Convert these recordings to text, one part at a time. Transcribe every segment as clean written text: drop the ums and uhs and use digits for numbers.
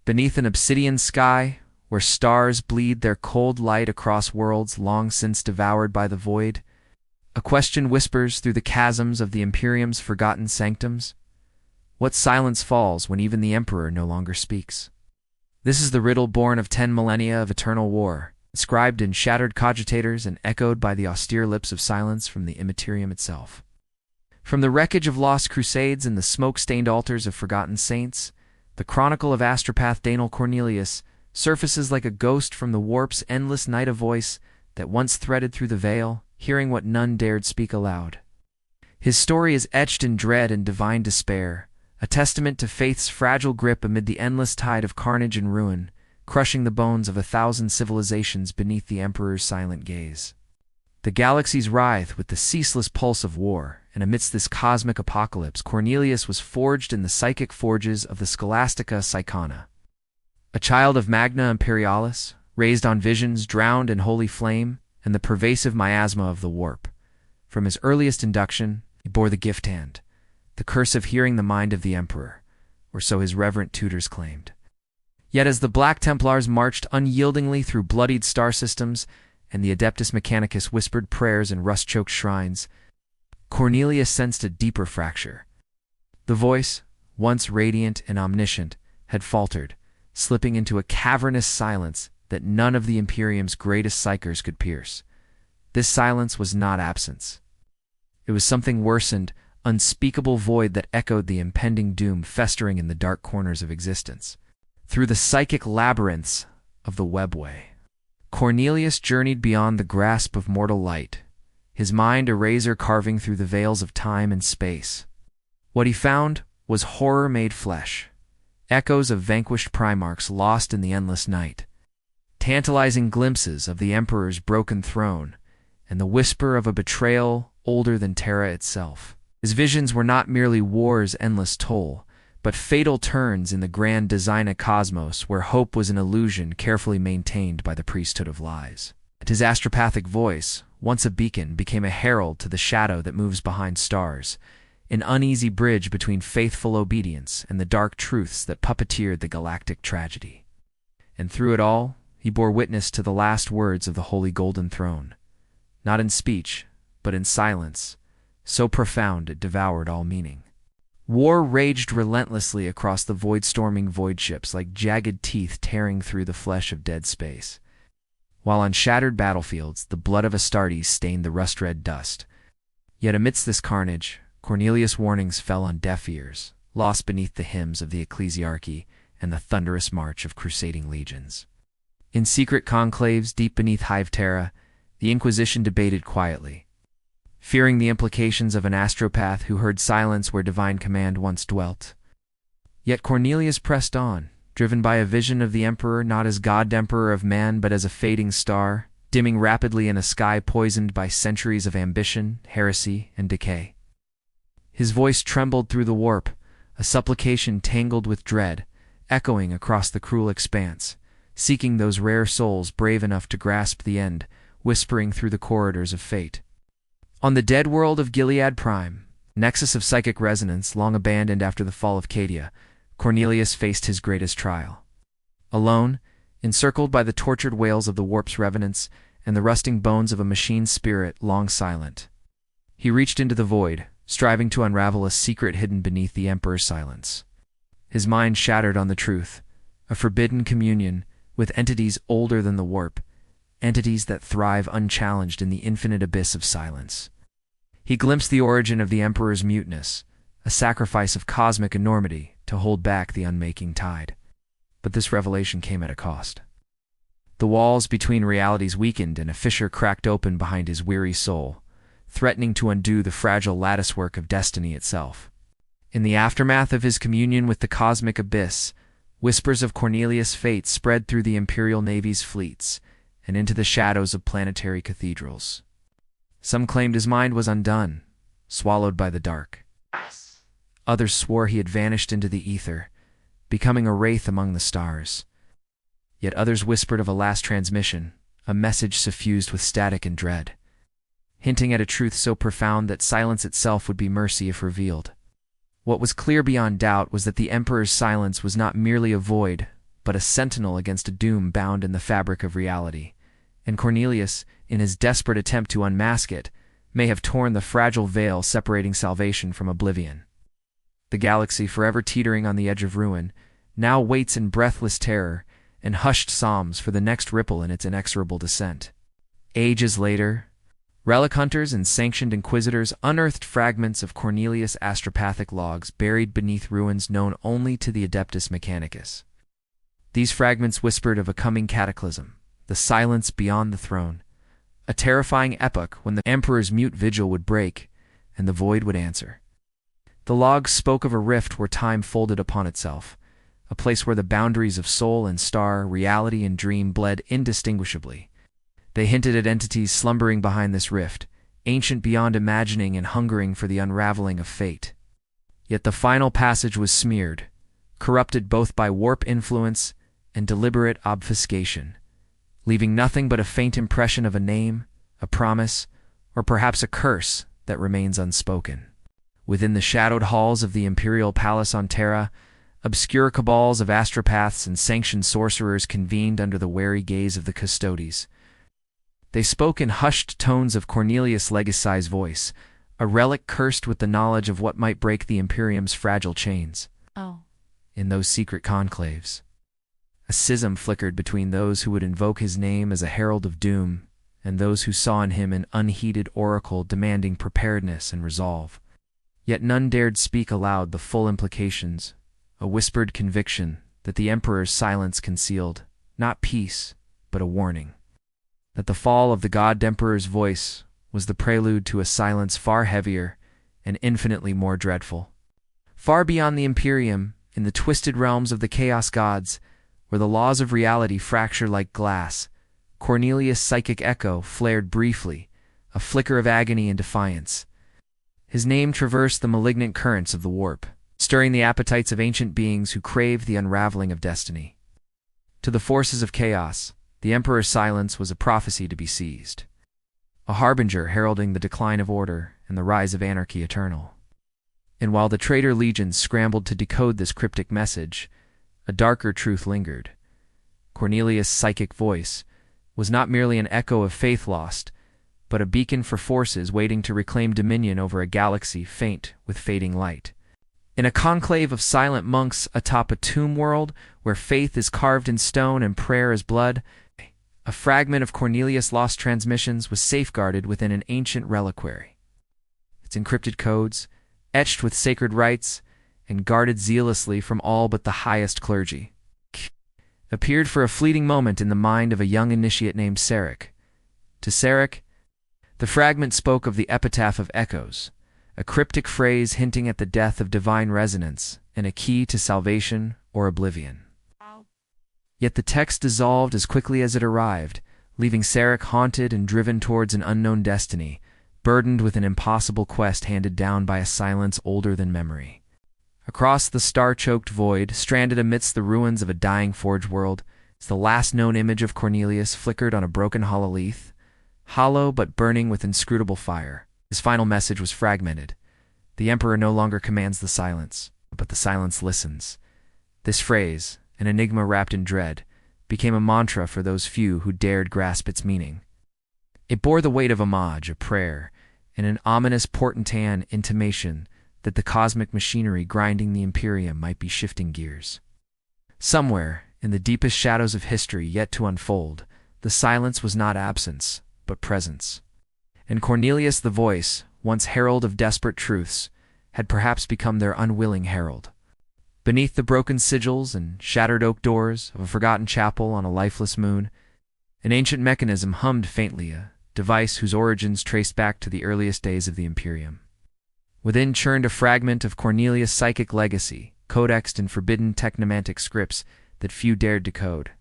Beneath an obsidian sky, where stars bleed their cold light across worlds long since devoured by the void, a question whispers through the chasms of the Imperium's forgotten sanctums. What silence falls when even the Emperor no longer speaks? This is the riddle born of 10 millennia of eternal war, inscribed in shattered cogitators and echoed by the austere lips of silence from the Imperium itself. From the wreckage of lost crusades and the smoke-stained altars of forgotten saints, the chronicle of Astropath Dainal Kornelius surfaces like a ghost from the warp's endless night, a voice that once threaded through the veil, hearing what none dared speak aloud. His story is etched in dread and divine despair, a testament to faith's fragile grip amid the endless tide of carnage and ruin, crushing the bones of 1,000 civilizations beneath the Emperor's silent gaze. The galaxies writhe with the ceaseless pulse of war, and amidst this cosmic apocalypse, Cornelius was forged in the psychic forges of the Scholastica Psychana. A child of Magna Imperialis, raised on visions drowned in holy flame and the pervasive miasma of the warp. From his earliest induction, he bore the gift hand, the curse of hearing the mind of the Emperor, or so his reverent tutors claimed. Yet as the Black Templars marched unyieldingly through bloodied star systems and the Adeptus Mechanicus whispered prayers in rust-choked shrines, Cornelius sensed a deeper fracture. The voice, once radiant and omniscient, had faltered, slipping into a cavernous silence that none of the Imperium's greatest Psykers could pierce. This silence was not absence. It was something worsened, unspeakable void that echoed the impending doom festering in the dark corners of existence. Through the psychic labyrinths of the webway, Cornelius journeyed beyond the grasp of mortal light, his mind a razor carving through the veils of time and space. What he found was horror made flesh, echoes of vanquished primarchs lost in the endless night, tantalizing glimpses of the Emperor's broken throne, and the whisper of a betrayal older than Terra itself. His visions were not merely war's endless toll, but fatal turns in the grand designa cosmos where hope was an illusion carefully maintained by the priesthood of lies. And his astropathic voice, once a beacon, became a herald to the shadow that moves behind stars, an uneasy bridge between faithful obedience and the dark truths that puppeteered the galactic tragedy. And through it all, he bore witness to the last words of the Holy Golden Throne, not in speech, but in silence, so profound it devoured all meaning. War raged relentlessly across the void-storming void ships like jagged teeth tearing through the flesh of dead space, while on shattered battlefields the blood of Astartes stained the rust-red dust. Yet amidst this carnage, Cornelius' warnings fell on deaf ears, lost beneath the hymns of the ecclesiarchy and the thunderous march of crusading legions. In secret conclaves deep beneath Hive Terra, the Inquisition debated quietly, fearing the implications of an astropath who heard silence where divine command once dwelt. Yet Cornelius pressed on, driven by a vision of the Emperor not as God-Emperor of man but as a fading star, dimming rapidly in a sky poisoned by centuries of ambition, heresy, and decay. His voice trembled through the warp, a supplication tangled with dread, echoing across the cruel expanse, seeking those rare souls brave enough to grasp the end, whispering through the corridors of fate. On the dead world of Gilead Prime, nexus of psychic resonance long abandoned after the fall of Cadia, Cornelius faced his greatest trial. Alone, encircled by the tortured wails of the warp's revenants and the rusting bones of a machine spirit long silent, he reached into the void, striving to unravel a secret hidden beneath the Emperor's silence. His mind shattered on the truth, a forbidden communion with entities older than the warp, entities that thrive unchallenged in the infinite abyss of silence. He glimpsed the origin of the Emperor's muteness, a sacrifice of cosmic enormity to hold back the unmaking tide. But this revelation came at a cost. The walls between realities weakened and a fissure cracked open behind his weary soul, threatening to undo the fragile latticework of destiny itself. In the aftermath of his communion with the cosmic abyss, whispers of Cornelius' fate spread through the Imperial Navy's fleets and into the shadows of planetary cathedrals. Some claimed his mind was undone, swallowed by the dark. Others swore he had vanished into the ether, becoming a wraith among the stars. Yet others whispered of a last transmission, a message suffused with static and dread, hinting at a truth so profound that silence itself would be mercy if revealed. What was clear beyond doubt was that the Emperor's silence was not merely a void, but a sentinel against a doom bound in the fabric of reality, and Kornelius, in his desperate attempt to unmask it, may have torn the fragile veil separating salvation from oblivion. The galaxy, forever teetering on the edge of ruin, now waits in breathless terror and hushed psalms for the next ripple in its inexorable descent. Ages later, relic hunters and sanctioned inquisitors unearthed fragments of Cornelius' astropathic logs buried beneath ruins known only to the Adeptus Mechanicus. These fragments whispered of a coming cataclysm, the silence beyond the throne, a terrifying epoch when the Emperor's mute vigil would break and the void would answer. The logs spoke of a rift where time folded upon itself, a place where the boundaries of soul and star, reality and dream bled indistinguishably. They hinted at entities slumbering behind this rift, ancient beyond imagining and hungering for the unraveling of fate. Yet the final passage was smeared, corrupted both by warp influence and deliberate obfuscation, leaving nothing but a faint impression of a name, a promise, or perhaps a curse that remains unspoken. Within the shadowed halls of the Imperial Palace on Terra, obscure cabals of astropaths and sanctioned sorcerers convened under the wary gaze of the custodes. They spoke in hushed tones of Cornelius' Legacy's voice, a relic cursed with the knowledge of what might break the Imperium's fragile chains. In those secret conclaves, a schism flickered between those who would invoke his name as a herald of doom and those who saw in him an unheeded oracle demanding preparedness and resolve. Yet none dared speak aloud the full implications, a whispered conviction that the Emperor's silence concealed not peace, but a warning. That the fall of the God-Emperor's voice was the prelude to a silence far heavier and infinitely more dreadful. Far beyond the Imperium, in the twisted realms of the Chaos Gods, where the laws of reality fracture like glass, Cornelius' psychic echo flared briefly, a flicker of agony and defiance. His name traversed the malignant currents of the warp, stirring the appetites of ancient beings who craved the unraveling of destiny. To the forces of chaos, the Emperor's silence was a prophecy to be seized, a harbinger heralding the decline of order and the rise of anarchy eternal. And while the traitor legions scrambled to decode this cryptic message, a darker truth lingered. Cornelius' psychic voice was not merely an echo of faith lost, but a beacon for forces waiting to reclaim dominion over a galaxy faint with fading light. In a conclave of silent monks atop a tomb world where faith is carved in stone and prayer is blood, a fragment of Cornelius' lost transmissions was safeguarded within an ancient reliquary. Its encrypted codes, etched with sacred rites, and guarded zealously from all but the highest clergy, appeared for a fleeting moment in the mind of a young initiate named Sarek. To Sarek, the fragment spoke of the epitaph of echoes, a cryptic phrase hinting at the death of divine resonance and a key to salvation or oblivion. Yet the text dissolved as quickly as it arrived, leaving Sarek haunted and driven towards an unknown destiny, burdened with an impossible quest handed down by a silence older than memory. Across the star-choked void, stranded amidst the ruins of a dying forge world, the last known image of Cornelius flickered on a broken hololith, hollow but burning with inscrutable fire. His final message was fragmented. The Emperor no longer commands the silence, but the silence listens. This phrase, an enigma wrapped in dread, became a mantra for those few who dared grasp its meaning. It bore the weight of homage, a prayer, and an ominous portentan intimation that the cosmic machinery grinding the Imperium might be shifting gears. Somewhere, in the deepest shadows of history yet to unfold, the silence was not absence, but presence. And Cornelius the voice, once herald of desperate truths, had perhaps become their unwilling herald. Beneath the broken sigils and shattered oak doors of a forgotten chapel on a lifeless moon, an ancient mechanism hummed faintly, a device whose origins traced back to the earliest days of the Imperium. Within churned a fragment of Cornelius' psychic legacy, codexed in forbidden technomantic scripts that few dared decode.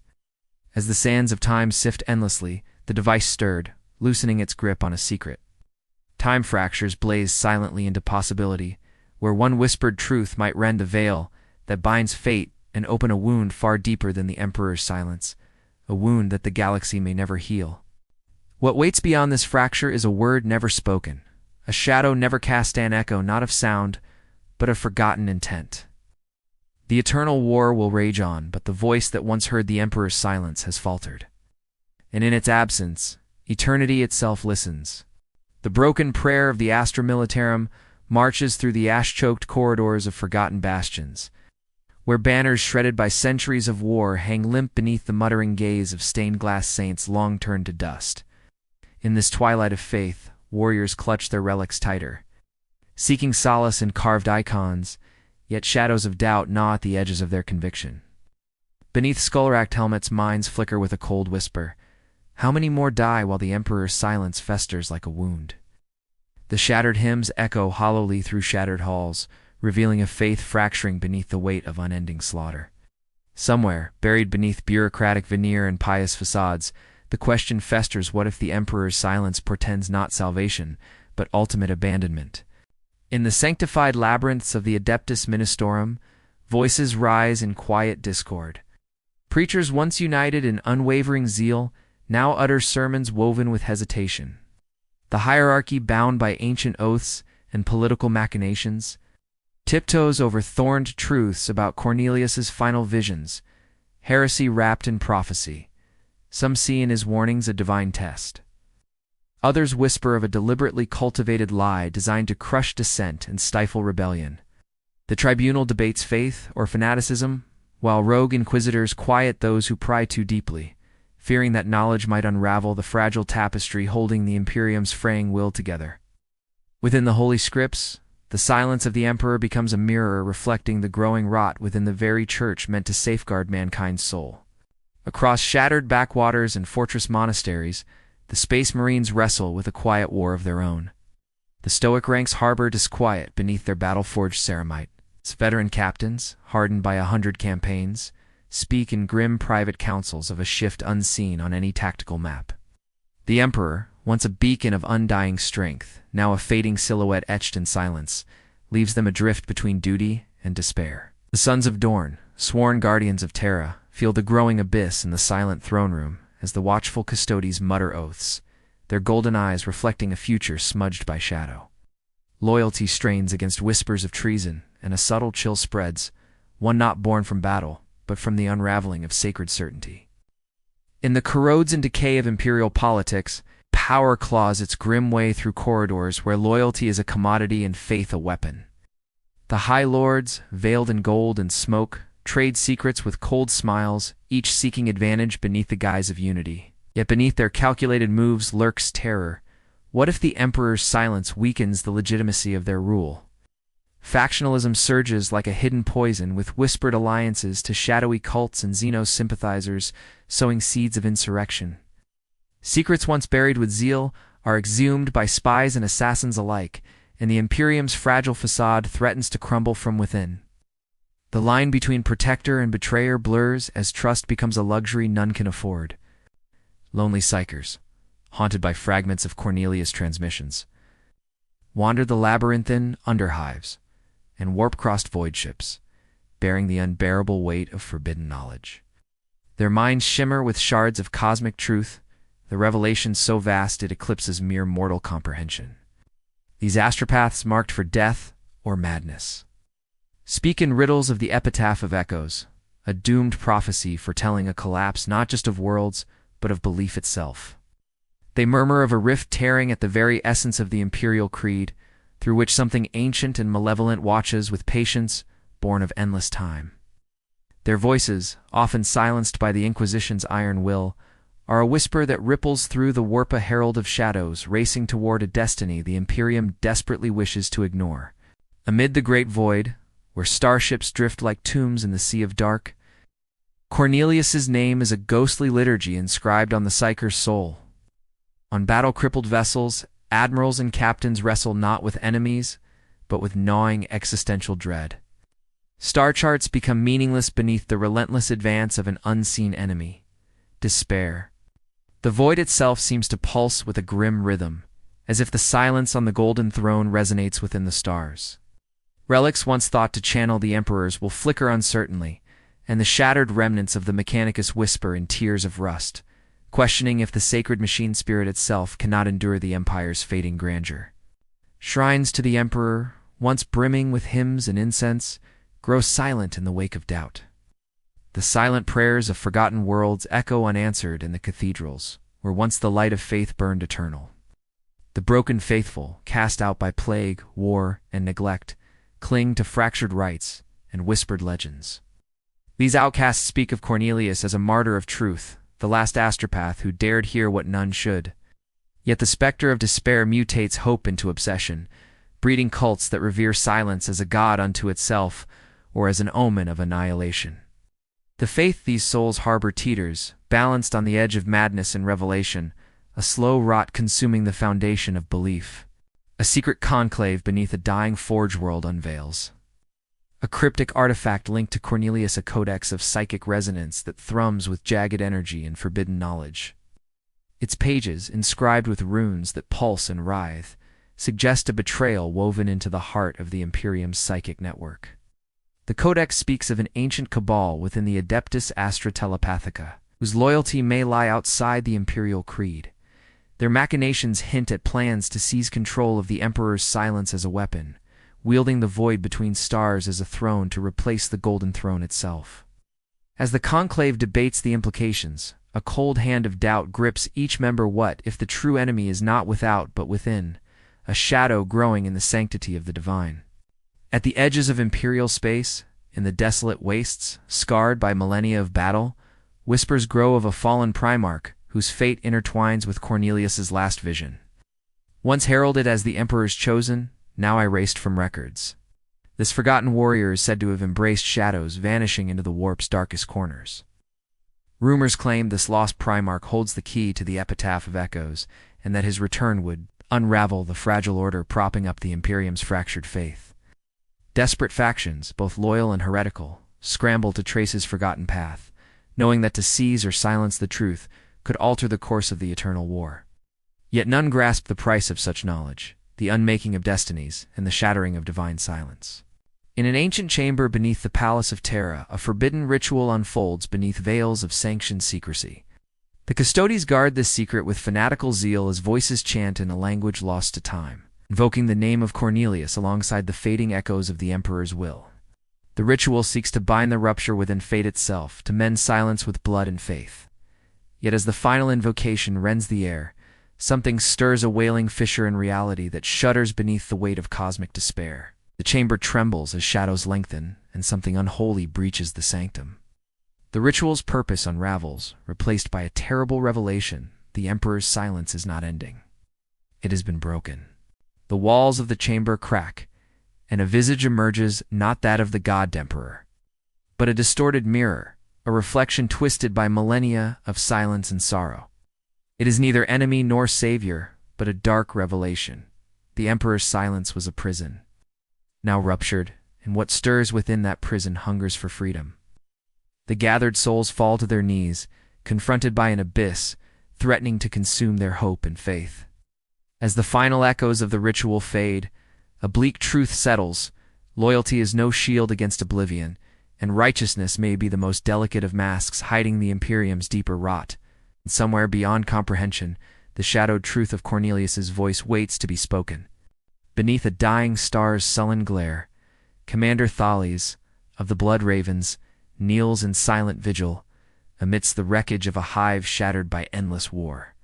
As the sands of time sift endlessly, the device stirred, loosening its grip on a secret. Time fractures blazed silently into possibility, where one whispered truth might rend the veil that binds fate and open a wound far deeper than the Emperor's silence, a wound that the galaxy may never heal. What waits beyond this fracture is a word never spoken, a shadow never cast, an echo not of sound, but of forgotten intent. The eternal war will rage on, but the voice that once heard the Emperor's silence has faltered. And in its absence, eternity itself listens. The broken prayer of the Astra Militarum marches through the ash-choked corridors of forgotten bastions, where banners shredded by centuries of war hang limp beneath the muttering gaze of stained-glass saints long turned to dust. In this twilight of faith, warriors clutch their relics tighter, seeking solace in carved icons, yet shadows of doubt gnaw at the edges of their conviction. Beneath skull-racked helmets, minds flicker with a cold whisper. How many more die while the Emperor's silence festers like a wound? The shattered hymns echo hollowly through shattered halls, revealing a faith fracturing beneath the weight of unending slaughter. Somewhere, buried beneath bureaucratic veneer and pious facades, the question festers: what if the Emperor's silence portends not salvation, but ultimate abandonment? In the sanctified labyrinths of the Adeptus Ministorum, voices rise in quiet discord. Preachers once united in unwavering zeal now utter sermons woven with hesitation. The hierarchy, bound by ancient oaths and political machinations, tiptoes over thorned truths about Cornelius's final visions, heresy wrapped in prophecy. Some see in his warnings a divine test. Others whisper of a deliberately cultivated lie designed to crush dissent and stifle rebellion. The tribunal debates faith or fanaticism, while rogue inquisitors quiet those who pry too deeply, fearing that knowledge might unravel the fragile tapestry holding the Imperium's fraying will together. Within the Holy Scripts, the silence of the Emperor becomes a mirror reflecting the growing rot within the very church meant to safeguard mankind's soul. Across shattered backwaters and fortress monasteries, the Space Marines wrestle with a quiet war of their own. The Stoic ranks harbor disquiet beneath their battle-forged ceramite. Its veteran captains, hardened by 100 campaigns, speak in grim private councils of a shift unseen on any tactical map. The Emperor, once a beacon of undying strength, now a fading silhouette etched in silence, leaves them adrift between duty and despair. The Sons of Dorn, sworn guardians of Terra, feel the growing abyss in the silent throne room as the watchful custodies mutter oaths, their golden eyes reflecting a future smudged by shadow. Loyalty strains against whispers of treason, and a subtle chill spreads, one not born from battle, but from the unraveling of sacred certainty. In the corrodes and decay of imperial politics, power claws its grim way through corridors where loyalty is a commodity and faith a weapon. The High Lords, veiled in gold and smoke, trade secrets with cold smiles, each seeking advantage beneath the guise of unity. Yet beneath their calculated moves lurks terror. What if the Emperor's silence weakens the legitimacy of their rule? Factionalism surges like a hidden poison, with whispered alliances to shadowy cults and Xenos sympathizers sowing seeds of insurrection. Secrets once buried with zeal are exhumed by spies and assassins alike, and the Imperium's fragile facade threatens to crumble from within. The line between protector and betrayer blurs as trust becomes a luxury none can afford. Lonely Psykers, haunted by fragments of Cornelius' transmissions, wander the labyrinthine underhives and warp-crossed void ships, bearing the unbearable weight of forbidden knowledge. Their minds shimmer with shards of cosmic truth, the revelation so vast it eclipses mere mortal comprehension. These astropaths marked for death or madness speak in riddles of the epitaph of echoes, a doomed prophecy foretelling a collapse not just of worlds, but of belief itself. They murmur of a rift tearing at the very essence of the Imperial creed, through which something ancient and malevolent watches with patience, born of endless time. Their voices, often silenced by the Inquisition's iron will, are a whisper that ripples through the warp, a herald of shadows racing toward a destiny the Imperium desperately wishes to ignore. Amid the great void, where starships drift like tombs in the sea of dark, Cornelius's name is a ghostly liturgy inscribed on the Psyker's soul. On battle-crippled vessels, admirals and captains wrestle not with enemies, but with gnawing existential dread. Star charts become meaningless beneath the relentless advance of an unseen enemy: despair. The void itself seems to pulse with a grim rhythm, as if the silence on the golden throne resonates within the stars. Relics once thought to channel the Emperors will flicker uncertainly, and the shattered remnants of the Mechanicus whisper in tears of rust, questioning if the sacred machine spirit itself cannot endure the Empire's fading grandeur. Shrines to the Emperor, once brimming with hymns and incense, grow silent in the wake of doubt. The silent prayers of forgotten worlds echo unanswered in the cathedrals, where once the light of faith burned eternal. The broken faithful, cast out by plague, war, and neglect, cling to fractured rites and whispered legends. These outcasts speak of Cornelius as a martyr of truth, the last astropath who dared hear what none should. Yet the specter of despair mutates hope into obsession, breeding cults that revere silence as a god unto itself or as an omen of annihilation. The faith these souls harbor teeters, balanced on the edge of madness and revelation, a slow rot consuming the foundation of belief. A secret conclave beneath a dying forge world unveils. A cryptic artifact linked to Cornelius, a codex of psychic resonance that thrums with jagged energy and forbidden knowledge. Its pages, inscribed with runes that pulse and writhe, suggest a betrayal woven into the heart of the Imperium's psychic network. The codex speaks of an ancient cabal within the Adeptus Astra Telepathica, whose loyalty may lie outside the Imperial creed. Their machinations hint at plans to seize control of the Emperor's silence as a weapon, wielding the void between stars as a throne to replace the Golden Throne itself. As the conclave debates the implications, a cold hand of doubt grips each member. What if the true enemy is not without but within, a shadow growing in the sanctity of the divine? At the edges of Imperial space, in the desolate wastes, scarred by millennia of battle, whispers grow of a fallen Primarch whose fate intertwines with Cornelius's last vision. Once heralded as the Emperor's chosen, now erased from records. This forgotten warrior is said to have embraced shadows, vanishing into the warp's darkest corners. Rumors claim this lost Primarch holds the key to the epitaph of echoes, and that his return would unravel the fragile order propping up the Imperium's fractured faith. Desperate factions, both loyal and heretical, scramble to trace his forgotten path, knowing that to seize or silence the truth could alter the course of the eternal war. Yet none grasp the price of such knowledge, the unmaking of destinies, and the shattering of divine silence. In an ancient chamber beneath the Palace of Terra, a forbidden ritual unfolds beneath veils of sanctioned secrecy. The custodies guard this secret with fanatical zeal as voices chant in a language lost to time, invoking the name of Cornelius alongside the fading echoes of the Emperor's will. The ritual seeks to bind the rupture within fate itself, to mend silence with blood and faith. Yet as the final invocation rends the air, something stirs a wailing fissure in reality that shudders beneath the weight of cosmic despair. The chamber trembles as shadows lengthen, and something unholy breaches the sanctum. The ritual's purpose unravels, replaced by a terrible revelation: the Emperor's silence is not ending. It has been broken. The walls of the chamber crack, and a visage emerges, not that of the God Emperor, but a distorted mirror, a reflection twisted by millennia of silence and sorrow. It is neither enemy nor savior, but a dark revelation. The Emperor's silence was a prison, now ruptured, and what stirs within that prison hungers for freedom. The gathered souls fall to their knees, confronted by an abyss, threatening to consume their hope and faith. As the final echoes of the ritual fade, a bleak truth settles: loyalty is no shield against oblivion, and righteousness may be the most delicate of masks hiding the Imperium's deeper rot. And somewhere beyond comprehension, the shadowed truth of Cornelius's voice waits to be spoken. Beneath a dying star's sullen glare, Commander Thales, of the Blood Ravens, kneels in silent vigil, amidst the wreckage of a hive shattered by endless war.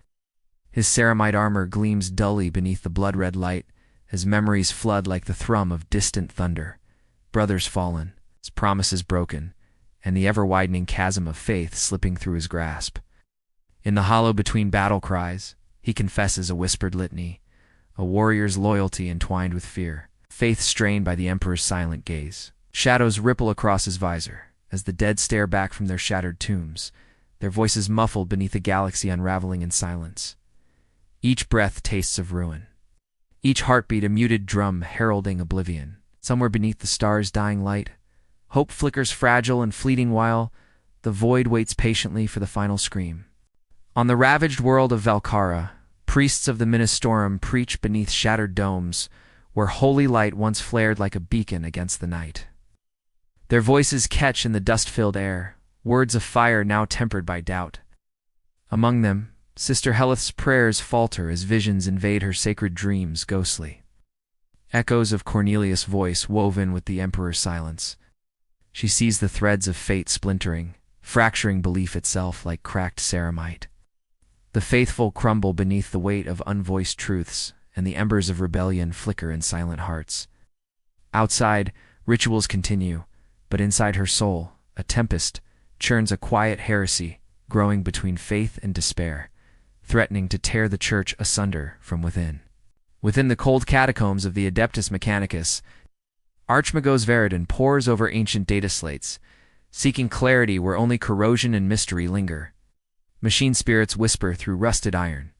His ceramite armor gleams dully beneath the blood-red light, as memories flood like the thrum of distant thunder. Brothers fallen, his promises broken, and the ever-widening chasm of faith slipping through his grasp. In the hollow between battle cries, he confesses a whispered litany, a warrior's loyalty entwined with fear, faith strained by the Emperor's silent gaze. Shadows ripple across his visor, as the dead stare back from their shattered tombs, their voices muffled beneath a galaxy unraveling in silence. Each breath tastes of ruin, each heartbeat a muted drum heralding oblivion. Somewhere beneath the stars' dying light, hope flickers fragile and fleeting while the void waits patiently for the final scream. On the ravaged world of Valkara, priests of the Maelstroms preach beneath shattered domes, where holy light once flared like a beacon against the night. Their voices catch in the dust-filled air, words of fire now tempered by doubt. Among them, Sister Heleth's prayers falter as visions invade her sacred dreams ghostly. Echoes of Cornelius' voice woven with the Emperor's silence, She sees the threads of fate splintering, fracturing belief itself like cracked ceramite. The faithful crumble beneath the weight of unvoiced truths, and the embers of rebellion flicker in silent hearts. Outside, rituals continue, but inside her soul, a tempest churns a quiet heresy, growing between faith and despair, threatening to tear the church asunder from within. Within the cold catacombs of the Adeptus Mechanicus, Archmagos Veridon pores over ancient data slates, seeking clarity where only corrosion and mystery linger. Machine spirits whisper through rusted iron,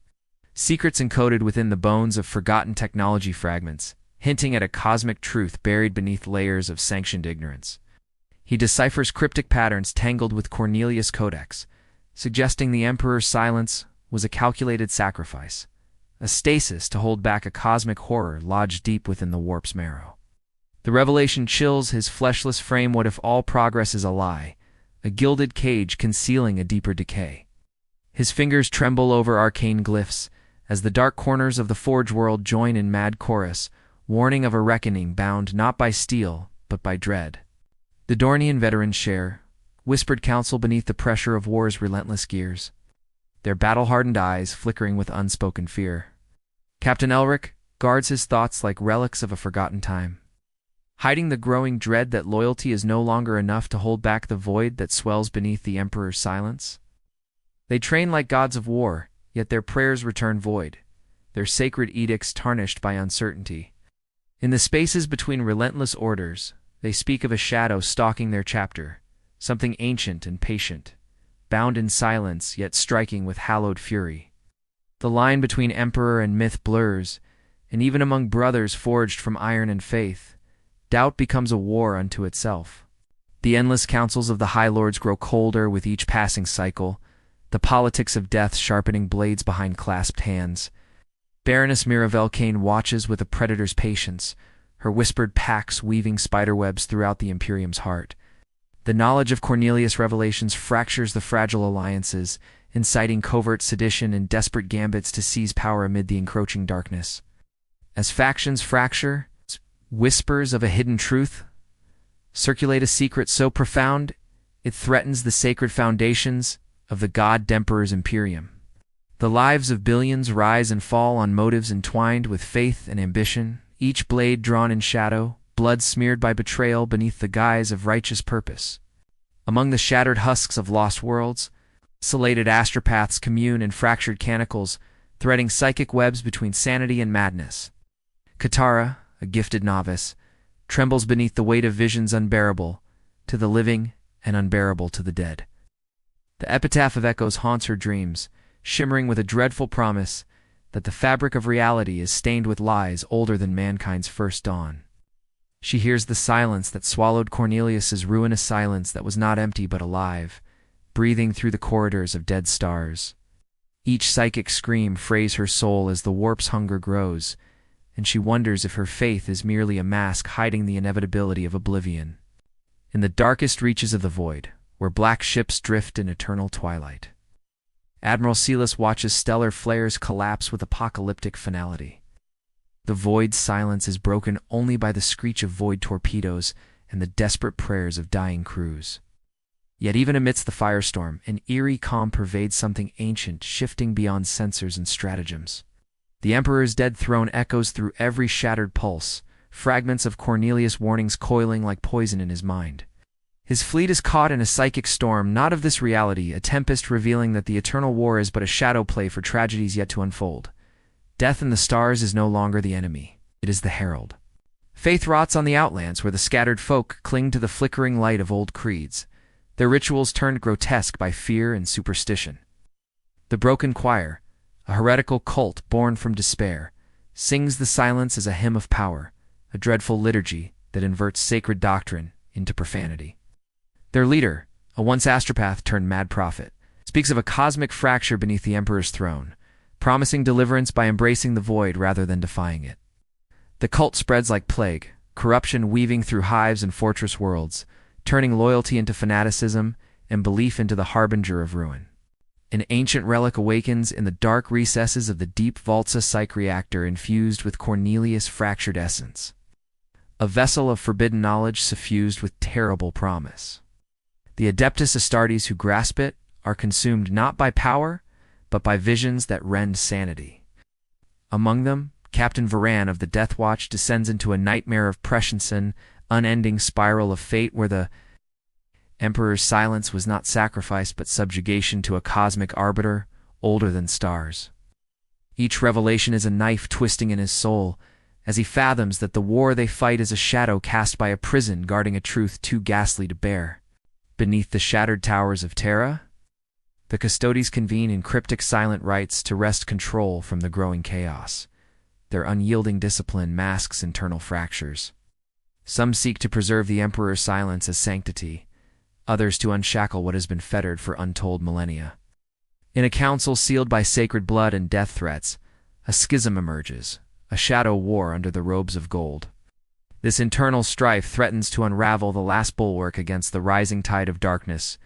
secrets encoded within the bones of forgotten technology fragments, hinting at a cosmic truth buried beneath layers of sanctioned ignorance. He deciphers cryptic patterns tangled with Cornelius' codex, suggesting the Emperor's silence was a calculated sacrifice, a stasis to hold back a cosmic horror lodged deep within the warp's marrow. The revelation chills his fleshless frame. What if all progress is a lie, a gilded cage concealing a deeper decay? His fingers tremble over arcane glyphs as the dark corners of the Forge world join in mad chorus, warning of a reckoning bound not by steel, but by dread. The Dornian veterans share whispered counsel beneath the pressure of war's relentless gears, their battle-hardened eyes flickering with unspoken fear. Captain Elric guards his thoughts like relics of a forgotten time, hiding the growing dread that loyalty is no longer enough to hold back the void that swells beneath the Emperor's silence. They train like gods of war, yet their prayers return void, their sacred edicts tarnished by uncertainty. In the spaces between relentless orders, they speak of a shadow stalking their chapter, something ancient and patient, bound in silence yet striking with hallowed fury. The line between emperor and myth blurs, and even among brothers forged from iron and faith, doubt becomes a war unto itself. The endless counsels of the High Lords grow colder with each passing cycle, the politics of death sharpening blades behind clasped hands. Baroness Miravelcaine watches with a predator's patience, her whispered pacts weaving spiderwebs throughout the Imperium's heart. The knowledge of Cornelius' revelations fractures the fragile alliances, inciting covert sedition and desperate gambits to seize power amid the encroaching darkness. As factions fracture, whispers of a hidden truth circulate, a secret so profound it threatens the sacred foundations of the God-Emperor's Imperium. The lives of billions rise and fall on motives entwined with faith and ambition, each blade drawn in shadow, blood smeared by betrayal beneath the guise of righteous purpose. Among the shattered husks of lost worlds, isolated astropaths commune in fractured canicles, threading psychic webs between sanity and madness. Katara, a gifted novice, trembles beneath the weight of visions unbearable to the living and unbearable to the dead. The epitaph of echoes haunts her dreams, shimmering with a dreadful promise that the fabric of reality is stained with lies older than mankind's first dawn. She hears the silence that swallowed Cornelius's ruinous silence that was not empty but alive, breathing through the corridors of dead stars. Each psychic scream frays her soul as the warp's hunger grows, and she wonders if her faith is merely a mask hiding the inevitability of oblivion. In the darkest reaches of the void, where black ships drift in eternal twilight, Admiral Celis watches stellar flares collapse with apocalyptic finality. The void's silence is broken only by the screech of void torpedoes and the desperate prayers of dying crews. Yet even amidst the firestorm, an eerie calm pervades, something ancient shifting beyond sensors and stratagems. The Emperor's dead throne echoes through every shattered pulse, fragments of Cornelius' warnings coiling like poison in his mind. His fleet is caught in a psychic storm, not of this reality, a tempest revealing that the eternal war is but a shadow play for tragedies yet to unfold. Death in the stars is no longer the enemy, it is the herald. Faith rots on the outlands where the scattered folk cling to the flickering light of old creeds, their rituals turned grotesque by fear and superstition. The broken choir, a heretical cult born from despair, sings the silence as a hymn of power, a dreadful liturgy that inverts sacred doctrine into profanity. Their leader, a once astropath turned mad prophet, speaks of a cosmic fracture beneath the Emperor's throne, promising deliverance by embracing the void rather than defying it. The cult spreads like plague, corruption weaving through hives and fortress worlds, turning loyalty into fanaticism and belief into the harbinger of ruin. An ancient relic awakens in the dark recesses of the deep Valsa psych reactor infused with Cornelius' fractured essence. a vessel of forbidden knowledge suffused with terrible promise. The Adeptus Astartes who grasp it are consumed not by power, but by visions that rend sanity. Among them, Captain Varan of the Death Watch descends into a nightmare of prescience, an unending spiral of fate where the Emperor's silence was not sacrifice but subjugation to a cosmic arbiter older than stars. Each revelation is a knife twisting in his soul, as he fathoms that the war they fight is a shadow cast by a prison guarding a truth too ghastly to bear. Beneath the shattered towers of Terra, the Custodes convene in cryptic silent rites to wrest control from the growing chaos. Their unyielding discipline masks internal fractures. Some seek to preserve the Emperor's silence as sanctity, others to unshackle what has been fettered for untold millennia. In a council sealed by sacred blood and death threats, a schism emerges, a shadow war under the robes of gold. This internal strife threatens to unravel the last bulwark against the rising tide of darkness,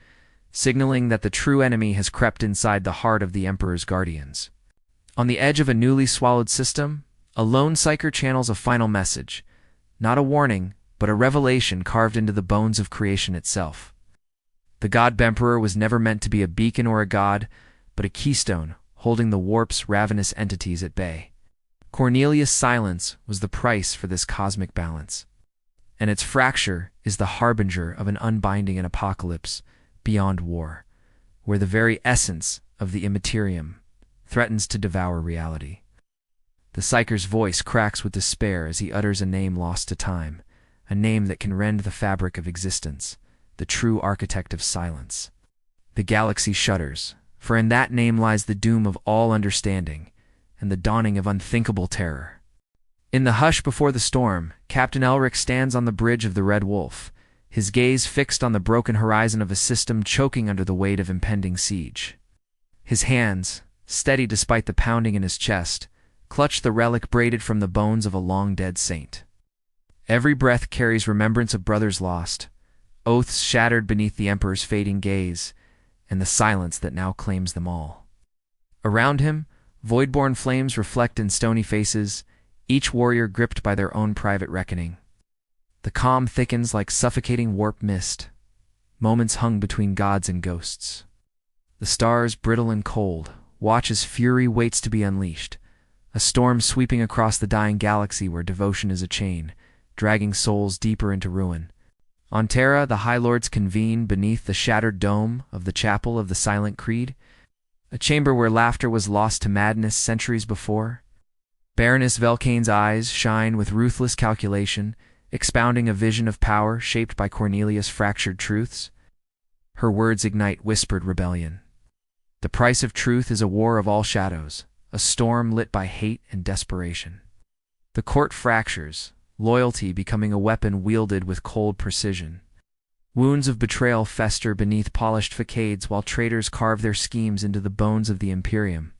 signaling that the true enemy has crept inside the heart of the Emperor's guardians. On the edge of a newly swallowed system, a lone Psyker channels a final message, not a warning, but a revelation carved into the bones of creation itself. The God Emperor was never meant to be a beacon or a god, but a keystone holding the warp's ravenous entities at bay. Kornelius' silence was the price for this cosmic balance, and its fracture is the harbinger of an unbinding and apocalypse beyond war, where the very essence of the Imperium threatens to devour reality. The Psyker's voice cracks with despair as he utters a name lost to time, a name that can rend the fabric of existence, the true architect of silence. The galaxy shudders, for in that name lies the doom of all understanding, and the dawning of unthinkable terror. In the hush before the storm, Captain Elric stands on the bridge of the Red Wolf, his gaze fixed on the broken horizon of a system choking under the weight of impending siege. His hands, steady despite the pounding in his chest, clutch the relic braided from the bones of a long-dead saint. Every breath carries remembrance of brothers lost, oaths shattered beneath the Emperor's fading gaze, and the silence that now claims them all. Around him, void-born flames reflect in stony faces, each warrior gripped by their own private reckoning. The calm thickens like suffocating warp mist, moments hung between gods and ghosts. The stars, brittle and cold, watch as fury waits to be unleashed, a storm sweeping across the dying galaxy where devotion is a chain, dragging souls deeper into ruin. On Terra, the High Lords convene beneath the shattered dome of the Chapel of the Silent Creed, a chamber where laughter was lost to madness centuries before. Baroness Velkane's eyes shine with ruthless calculation, expounding a vision of power shaped by Cornelius' fractured truths. Her words ignite whispered rebellion. The price of truth is a war of all shadows, a storm lit by hate and desperation. The court fractures, loyalty becoming a weapon wielded with cold precision. Wounds of betrayal fester beneath polished facades while traitors carve their schemes into the bones of the Imperium.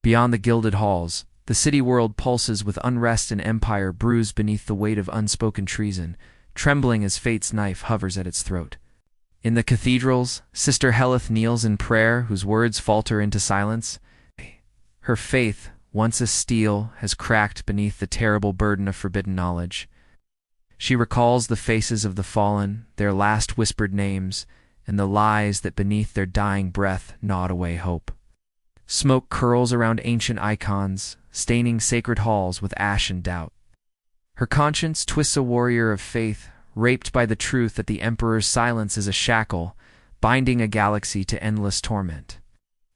Beyond the gilded halls, the city world pulses with unrest and empire bruised beneath the weight of unspoken treason, trembling as fate's knife hovers at its throat. In the cathedrals, Sister Heleth kneels in prayer, whose words falter into silence. Her faith, once as steel, has cracked beneath the terrible burden of forbidden knowledge. She recalls the faces of the fallen, their last whispered names, and the lies that beneath their dying breath gnawed away hope. Smoke curls around ancient icons, staining sacred halls with ash and doubt. Her conscience twists a warrior of faith, raped by the truth that the Emperor's silence is a shackle, binding a galaxy to endless torment.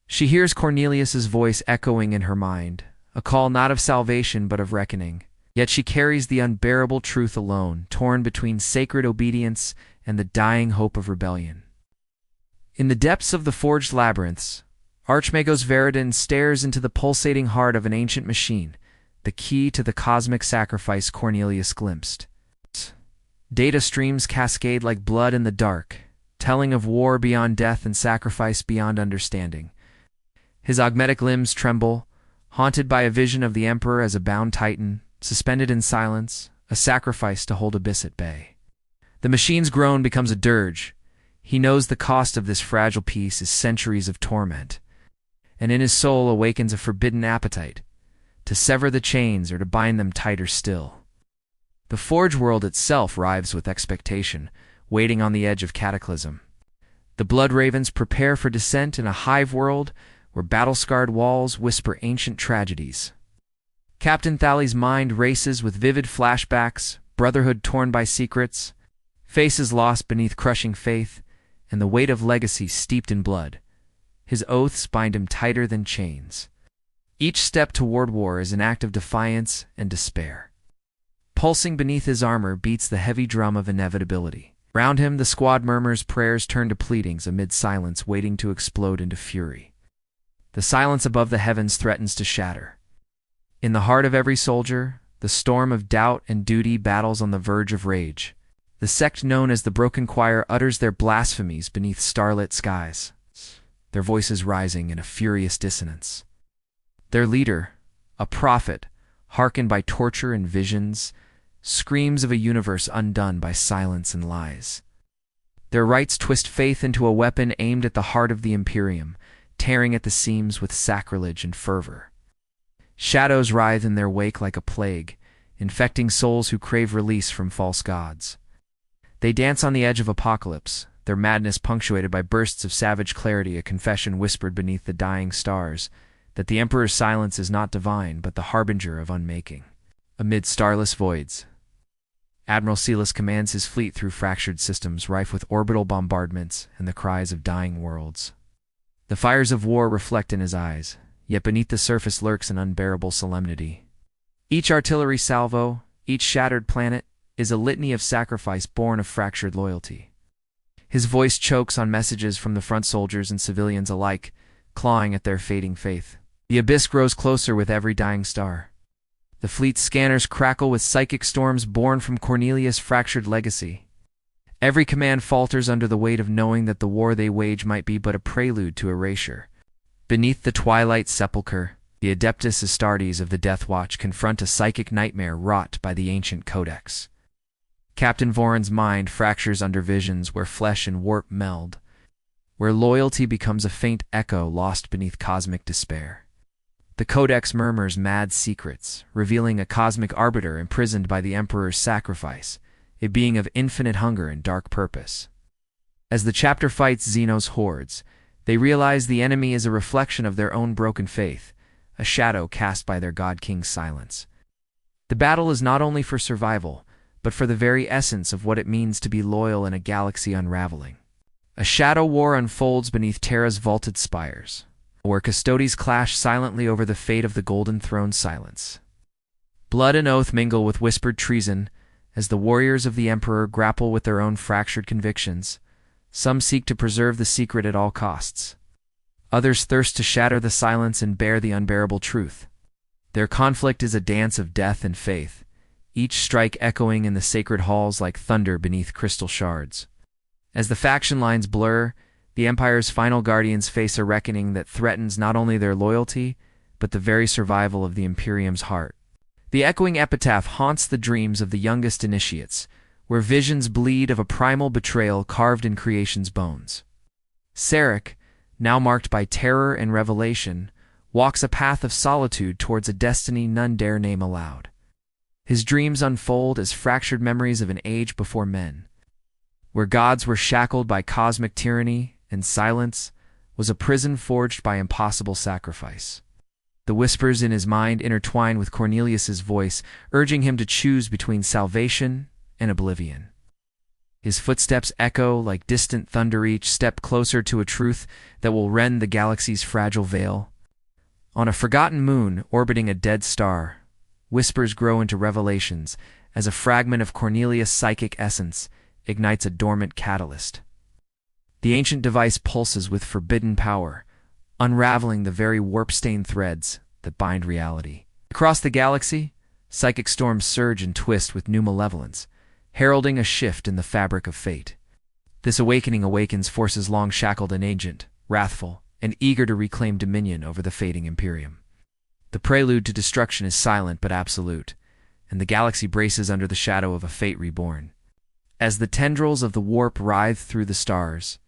She hears Cornelius's voice echoing in her mind, a call not of salvation but of reckoning. Yet she carries the unbearable truth alone, torn between sacred obedience and the dying hope of rebellion. In the depths of the forged labyrinths, Archmagos Veridin stares into the pulsating heart of an ancient machine, the key to the cosmic sacrifice Cornelius glimpsed. Data streams cascade like blood in the dark, telling of war beyond death and sacrifice beyond understanding. His augmetic limbs tremble, haunted by a vision of the Emperor as a bound titan, suspended in silence, a sacrifice to hold abyss at bay. The machine's groan becomes a dirge. He knows the cost of this fragile piece is centuries of torment, and in his soul awakens a forbidden appetite, to sever the chains or to bind them tighter still. The Forge world itself writhes with expectation, waiting on the edge of cataclysm. The Blood Ravens prepare for descent in a hive world where battle-scarred walls whisper ancient tragedies. Captain Thali's mind races with vivid flashbacks, brotherhood torn by secrets, faces lost beneath crushing faith, and the weight of legacy steeped in blood. His oaths bind him tighter than chains. Each step toward war is an act of defiance and despair. Pulsing beneath his armor beats the heavy drum of inevitability. Round him, the squad murmurs prayers turn to pleadings amid silence waiting to explode into fury. The silence above the heavens threatens to shatter. In the heart of every soldier, the storm of doubt and duty battles on the verge of rage. The sect known as the Broken Choir utters their blasphemies beneath starlit skies, their voices rising in a furious dissonance. Their leader, a prophet, hearkened by torture and visions, screams of a universe undone by silence and lies. Their rites twist faith into a weapon aimed at the heart of the Imperium, tearing at the seams with sacrilege and fervor. Shadows writhe in their wake like a plague, infecting souls who crave release from false gods. They dance on the edge of apocalypse, their madness punctuated by bursts of savage clarity, a confession whispered beneath the dying stars, that the Emperor's silence is not divine but the harbinger of unmaking. Amid starless voids, Admiral Celis commands his fleet through fractured systems rife with orbital bombardments and the cries of dying worlds. The fires of war reflect in his eyes, yet beneath the surface lurks an unbearable solemnity. Each artillery salvo, each shattered planet, is a litany of sacrifice born of fractured loyalty. His voice chokes on messages from the front soldiers and civilians alike, clawing at their fading faith. The abyss grows closer with every dying star. The fleet's scanners crackle with psychic storms born from Cornelius' fractured legacy. Every command falters under the weight of knowing that the war they wage might be but a prelude to erasure. Beneath the twilight sepulchre, the Adeptus Astartes of the Death Watch confront a psychic nightmare wrought by the ancient codex. Captain Voron's mind fractures under visions where flesh and warp meld, where loyalty becomes a faint echo lost beneath cosmic despair. The Codex murmurs mad secrets, revealing a cosmic arbiter imprisoned by the Emperor's sacrifice, a being of infinite hunger and dark purpose. As the chapter fights Xeno's hordes, they realize the enemy is a reflection of their own broken faith, a shadow cast by their God-King's silence. The battle is not only for survival, but for the very essence of what it means to be loyal in a galaxy unraveling. A shadow war unfolds beneath Terra's vaulted spires, where custodes clash silently over the fate of the Golden Throne's silence. Blood and oath mingle with whispered treason as the warriors of the Emperor grapple with their own fractured convictions. Some seek to preserve the secret at all costs. Others thirst to shatter the silence and bear the unbearable truth. Their conflict is a dance of death and faith, each strike echoing in the sacred halls like thunder beneath crystal shards. As the faction lines blur, the Empire's final guardians face a reckoning that threatens not only their loyalty, but the very survival of the Imperium's heart. The echoing epitaph haunts the dreams of the youngest initiates, where visions bleed of a primal betrayal carved in creation's bones. Sarek, now marked by terror and revelation, walks a path of solitude towards a destiny none dare name aloud. His dreams unfold as fractured memories of an age before men, where gods were shackled by cosmic tyranny, and silence was a prison forged by impossible sacrifice. The whispers in his mind intertwine with Cornelius's voice, urging him to choose between salvation and oblivion. His footsteps echo like distant thunder, each step closer to a truth that will rend the galaxy's fragile veil. On a forgotten moon orbiting a dead star, whispers grow into revelations as a fragment of Cornelius' psychic essence ignites a dormant catalyst. The ancient device pulses with forbidden power, unraveling the very warp-stained threads that bind reality. Across the galaxy, psychic storms surge and twist with new malevolence, heralding a shift in the fabric of fate. This awakening awakens forces long shackled and ancient, wrathful, and eager to reclaim dominion over the fading Imperium. The prelude to destruction is silent but absolute, and the galaxy braces under the shadow of a fate reborn. As the tendrils of the warp writhe through the stars,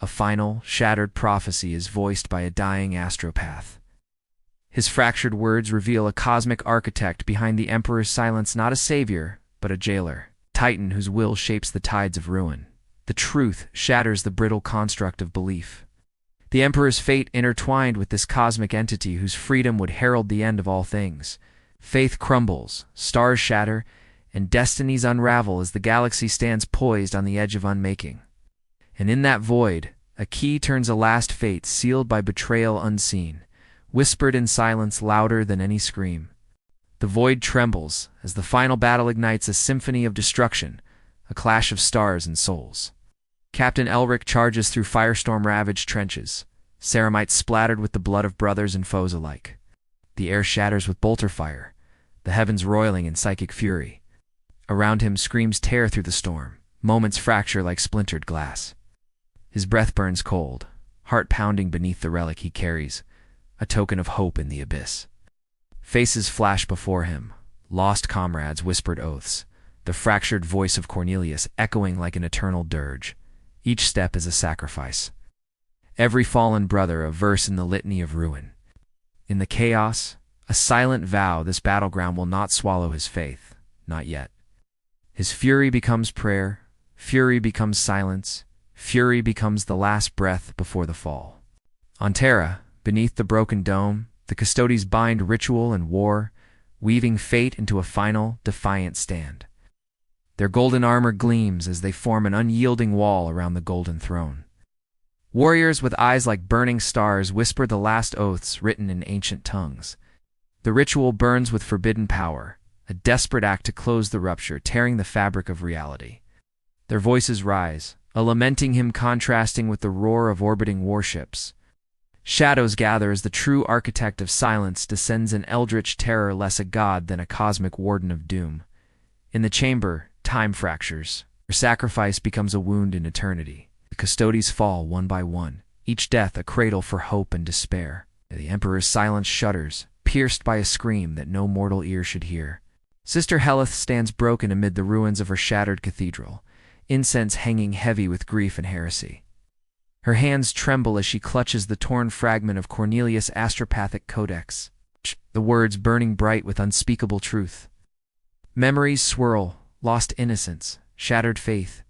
a final, shattered prophecy is voiced by a dying astropath. His fractured words reveal a cosmic architect behind the Emperor's silence, not a savior, but a jailer, titan whose will shapes the tides of ruin. The truth shatters the brittle construct of belief. The Emperor's fate intertwined with this cosmic entity whose freedom would herald the end of all things. Faith crumbles, stars shatter, and destinies unravel as the galaxy stands poised on the edge of unmaking. And in that void, a key turns a last fate sealed by betrayal unseen, whispered in silence louder than any scream. The void trembles as the final battle ignites a symphony of destruction, a clash of stars and souls. Captain Elric charges through firestorm-ravaged trenches, ceramites splattered with the blood of brothers and foes alike. The air shatters with bolter fire, the heavens roiling in psychic fury. Around him screams tear through the storm, moments fracture like splintered glass. His breath burns cold, heart pounding beneath the relic he carries, a token of hope in the abyss. Faces flash before him, lost comrades, whispered oaths, the fractured voice of Cornelius echoing like an eternal dirge. Each step is a sacrifice. Every fallen brother a verse in the litany of ruin. In the chaos, a silent vow this battleground will not swallow his faith, not yet. His fury becomes prayer, fury becomes silence, fury becomes the last breath before the fall. On Terra, beneath the broken dome, the custodies bind ritual and war, weaving fate into a final, defiant stand. Their golden armor gleams as they form an unyielding wall around the golden throne. Warriors with eyes like burning stars whisper the last oaths written in ancient tongues. The ritual burns with forbidden power, a desperate act to close the rupture, tearing the fabric of reality. Their voices rise, a lamenting hymn contrasting with the roar of orbiting warships. Shadows gather as the true architect of silence descends in eldritch terror, less a god than a cosmic warden of doom. In the chamber, time fractures. Their sacrifice becomes a wound in eternity. The custodies fall one by one, each death a cradle for hope and despair. The Emperor's silence shudders, pierced by a scream that no mortal ear should hear. Sister Heleth stands broken amid the ruins of her shattered cathedral, incense hanging heavy with grief and heresy. Her hands tremble as she clutches the torn fragment of Cornelius' astropathic codex, the words burning bright with unspeakable truth. Memories swirl, lost innocence, shattered faith,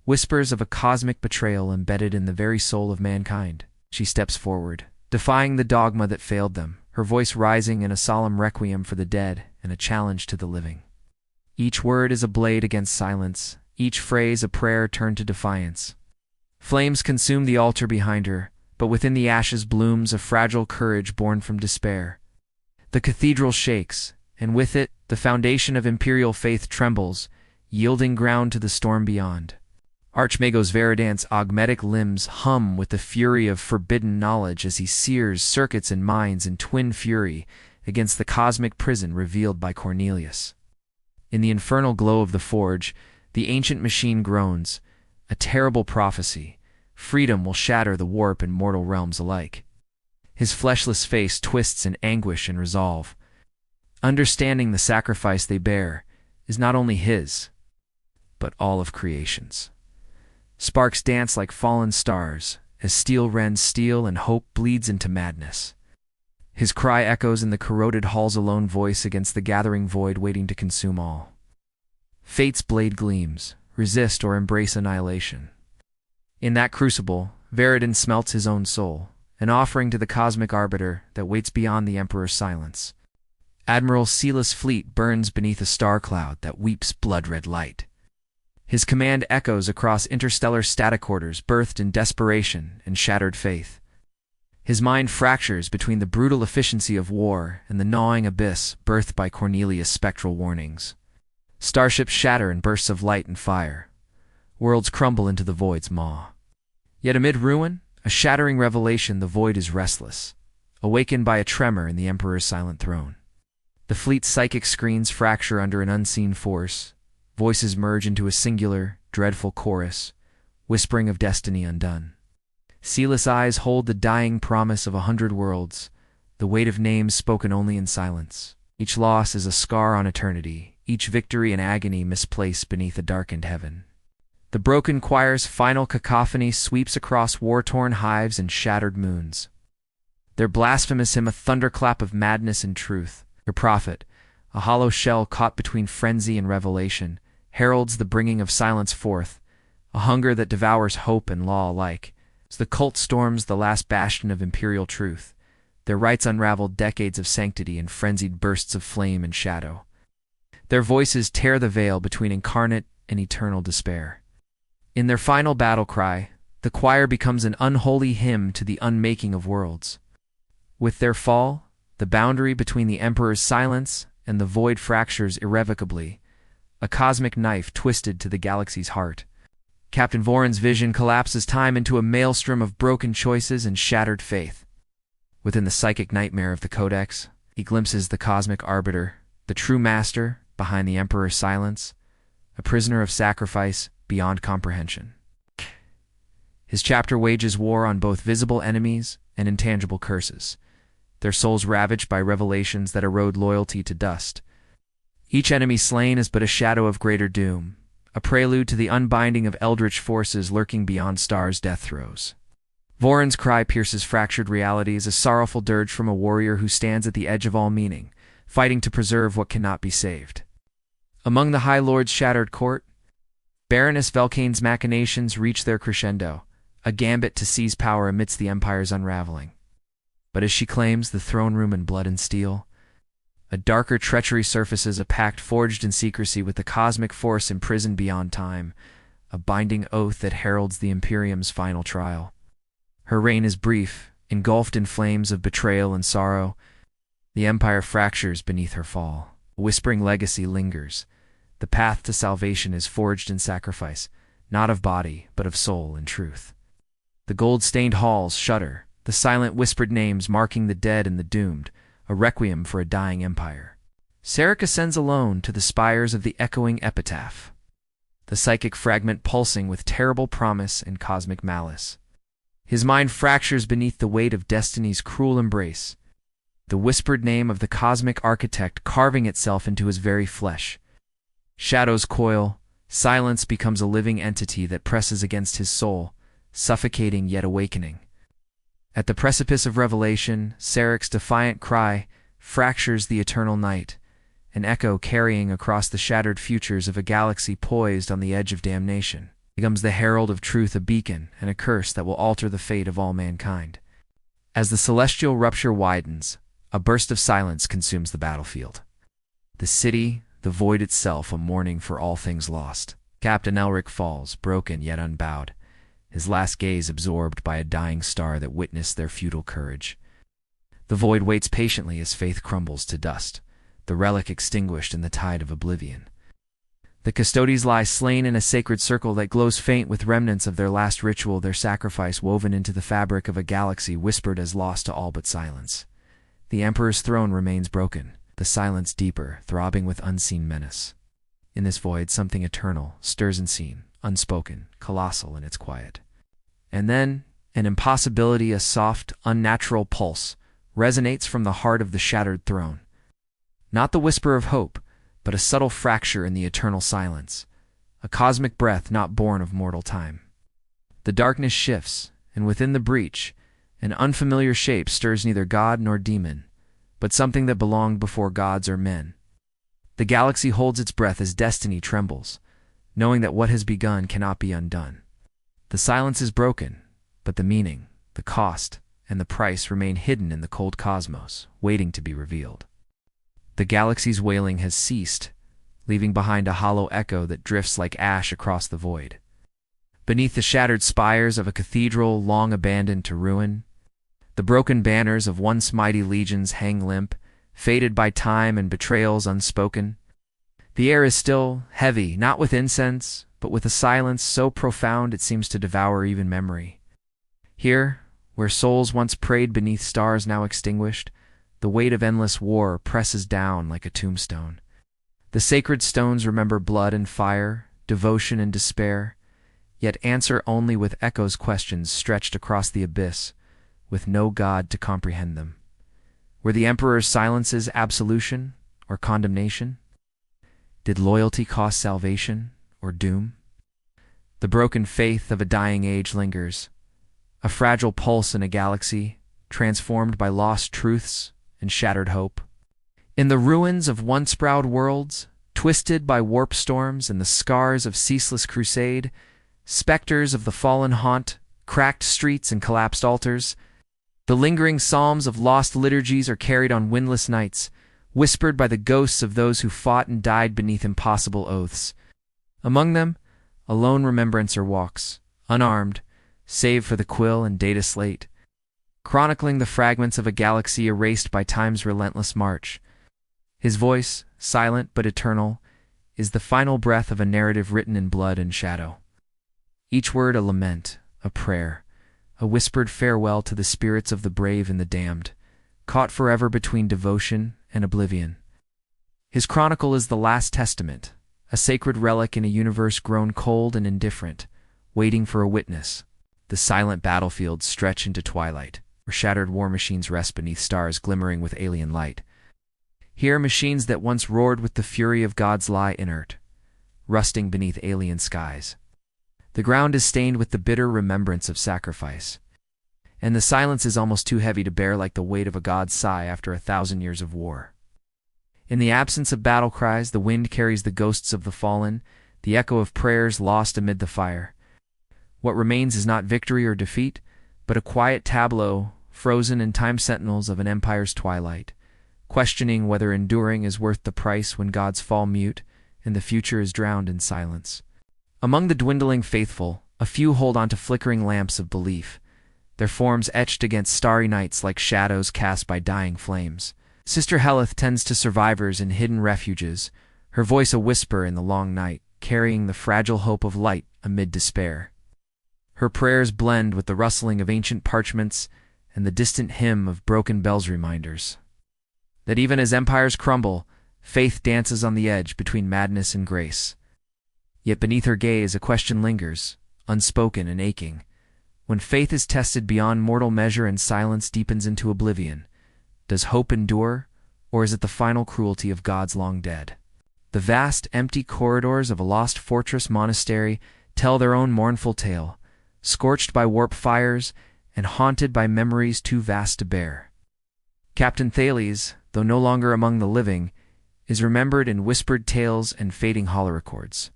whispers of a cosmic betrayal embedded in the very soul of mankind. She steps forward, defying the dogma that failed them, her voice rising in a solemn requiem for the dead and a challenge to the living. Each word is a blade against silence, each phrase a prayer turned to defiance. Flames consume the altar behind her, but within the ashes blooms a fragile courage born from despair. The cathedral shakes, and with it, the foundation of Imperial faith trembles, yielding ground to the storm beyond. Archmagos Veridant's augmetic limbs hum with the fury of forbidden knowledge as he sears circuits and minds in twin fury against the cosmic prison revealed by Cornelius. In the infernal glow of the forge, the ancient machine groans, a terrible prophecy. Freedom will shatter the warp in mortal realms alike. His fleshless face twists in anguish and resolve. Understanding the sacrifice they bear is not only his, but all of creation's. Sparks dance like fallen stars as steel rends steel and hope bleeds into madness. His cry echoes in the corroded hall's alone voice against the gathering void waiting to consume all. Fate's blade gleams, resist or embrace annihilation. In that crucible, Veridant smelts his own soul, an offering to the cosmic arbiter that waits beyond the Emperor's silence. Admiral Silas' fleet burns beneath a star cloud that weeps blood-red light. His command echoes across interstellar static orders birthed in desperation and shattered faith. His mind fractures between the brutal efficiency of war and the gnawing abyss birthed by Cornelius' spectral warnings. Starships shatter in bursts of light and fire. Worlds crumble into the void's maw. Yet amid ruin, a shattering revelation, the void is restless, awakened by a tremor in the Emperor's silent throne. The fleet's psychic screens fracture under an unseen force. Voices merge into a singular, dreadful chorus, whispering of destiny undone. Sealess eyes hold the dying promise of 100 worlds, the weight of names spoken only in silence. Each loss is a scar on eternity, each victory an agony misplaced beneath a darkened heaven. The broken choir's final cacophony sweeps across war-torn hives and shattered moons. Their blasphemous hymn a thunderclap of madness and truth. Her prophet, a hollow shell caught between frenzy and revelation, heralds the bringing of silence forth, a hunger that devours hope and law alike. As the cult storms the last bastion of Imperial truth, their rites unravel decades of sanctity in frenzied bursts of flame and shadow. Their voices tear the veil between incarnate and eternal despair. In their final battle cry, the choir becomes an unholy hymn to the unmaking of worlds. With their fall, the boundary between the Emperor's silence and the void fractures irrevocably, a cosmic knife twisted to the galaxy's heart. Captain Voron's vision collapses time into a maelstrom of broken choices and shattered faith. Within the psychic nightmare of the Codex, he glimpses the cosmic arbiter, the true master behind the Emperor's silence, a prisoner of sacrifice beyond comprehension. His chapter wages war on both visible enemies and intangible curses, their souls ravaged by revelations that erode loyalty to dust. Each enemy slain is but a shadow of greater doom, a prelude to the unbinding of eldritch forces lurking beyond stars' death throes. Voron's cry pierces fractured realities, a sorrowful dirge from a warrior who stands at the edge of all meaning, fighting to preserve what cannot be saved. Among the High Lord's shattered court, Baroness Velkane's machinations reach their crescendo, a gambit to seize power amidst the Empire's unraveling. But as she claims the throne room in blood and steel, a darker treachery surfaces, a pact forged in secrecy with the cosmic force imprisoned beyond time, a binding oath that heralds the Imperium's final trial. Her reign is brief, engulfed in flames of betrayal and sorrow. The Empire fractures beneath her fall. A whispering legacy lingers. The path to salvation is forged in sacrifice, not of body, but of soul and truth. The gold-stained halls shudder, the silent whispered names marking the dead and the doomed, a requiem for a dying empire. Sarek ascends alone to the spires of the echoing epitaph, the psychic fragment pulsing with terrible promise and cosmic malice. His mind fractures beneath the weight of destiny's cruel embrace, the whispered name of the cosmic architect carving itself into his very flesh. Shadows coil, silence becomes a living entity that presses against his soul, suffocating yet awakening. At the precipice of revelation, Sarek's defiant cry fractures the eternal night, an echo carrying across the shattered futures of a galaxy poised on the edge of damnation. Becomes the herald of truth, a beacon and a curse that will alter the fate of all mankind. As the celestial rupture widens, a burst of silence consumes the battlefield. The city, the void itself, a mourning for all things lost. Captain Elric falls, broken yet unbowed, his last gaze absorbed by a dying star that witnessed their futile courage. The void waits patiently as faith crumbles to dust, the relic extinguished in the tide of oblivion. The custodies lie slain in a sacred circle that glows faint with remnants of their last ritual, their sacrifice woven into the fabric of a galaxy whispered as lost to all but silence. The Emperor's throne remains broken, the silence deeper, throbbing with unseen menace. In this void, something eternal stirs unseen, unspoken, colossal in its quiet. And then, an impossibility, a soft, unnatural pulse, resonates from the heart of the shattered throne. Not the whisper of hope, but a subtle fracture in the eternal silence, a cosmic breath not born of mortal time. The darkness shifts, and within the breach, an unfamiliar shape stirs, neither god nor demon, but something that belonged before gods or men. The galaxy holds its breath as destiny trembles, knowing that what has begun cannot be undone. The silence is broken, but the meaning, the cost, and the price remain hidden in the cold cosmos, waiting to be revealed. The galaxy's wailing has ceased, leaving behind a hollow echo that drifts like ash across the void. Beneath the shattered spires of a cathedral long abandoned to ruin, the broken banners of once mighty legions hang limp, faded by time and betrayals unspoken. The air is still, heavy, not with incense, but with a silence so profound it seems to devour even memory. Here, where souls once prayed beneath stars now extinguished, the weight of endless war presses down like a tombstone. The sacred stones remember blood and fire, devotion and despair, yet answer only with echoes, questions stretched across the abyss, with no god to comprehend them. Were the Emperor's silences absolution or condemnation? Did loyalty cost salvation or doom? The broken faith of a dying age lingers, a fragile pulse in a galaxy, transformed by lost truths and shattered hope. In the ruins of once-proud worlds, twisted by warp storms and the scars of ceaseless crusade, specters of the fallen haunt cracked streets and collapsed altars. The lingering psalms of lost liturgies are carried on windless nights, whispered by the ghosts of those who fought and died beneath impossible oaths. Among them, a lone remembrancer walks, unarmed, save for the quill and data slate, chronicling the fragments of a galaxy erased by time's relentless march. His voice, silent but eternal, is the final breath of a narrative written in blood and shadow. Each word a lament, a prayer, a whispered farewell to the spirits of the brave and the damned, caught forever between devotion and oblivion. His chronicle is the last testament, a sacred relic in a universe grown cold and indifferent, waiting for a witness. The silent battlefields stretch into twilight, where shattered war machines rest beneath stars glimmering with alien light. Here machines that once roared with the fury of gods lie inert, rusting beneath alien skies. The ground is stained with the bitter remembrance of sacrifice, and the silence is almost too heavy to bear, like the weight of a god's sigh after 1,000 years of war. In the absence of battle cries, the wind carries the ghosts of the fallen, the echo of prayers lost amid the fire. What remains is not victory or defeat, but a quiet tableau, frozen in time sentinels of an empire's twilight, questioning whether enduring is worth the price when gods fall mute and the future is drowned in silence. Among the dwindling faithful, a few hold on to flickering lamps of belief, their forms etched against starry nights like shadows cast by dying flames. Sister Heleth tends to survivors in hidden refuges, her voice a whisper in the long night, carrying the fragile hope of light amid despair. Her prayers blend with the rustling of ancient parchments and the distant hymn of broken bells, reminders that even as empires crumble, faith dances on the edge between madness and grace. Yet beneath her gaze a question lingers, unspoken and aching. When faith is tested beyond mortal measure and silence deepens into oblivion, does hope endure, or is it the final cruelty of gods long dead? The vast, empty corridors of a lost fortress monastery tell their own mournful tale, scorched by warp fires and haunted by memories too vast to bear. Captain Thales, though no longer among the living, is remembered in whispered tales and fading holorecords.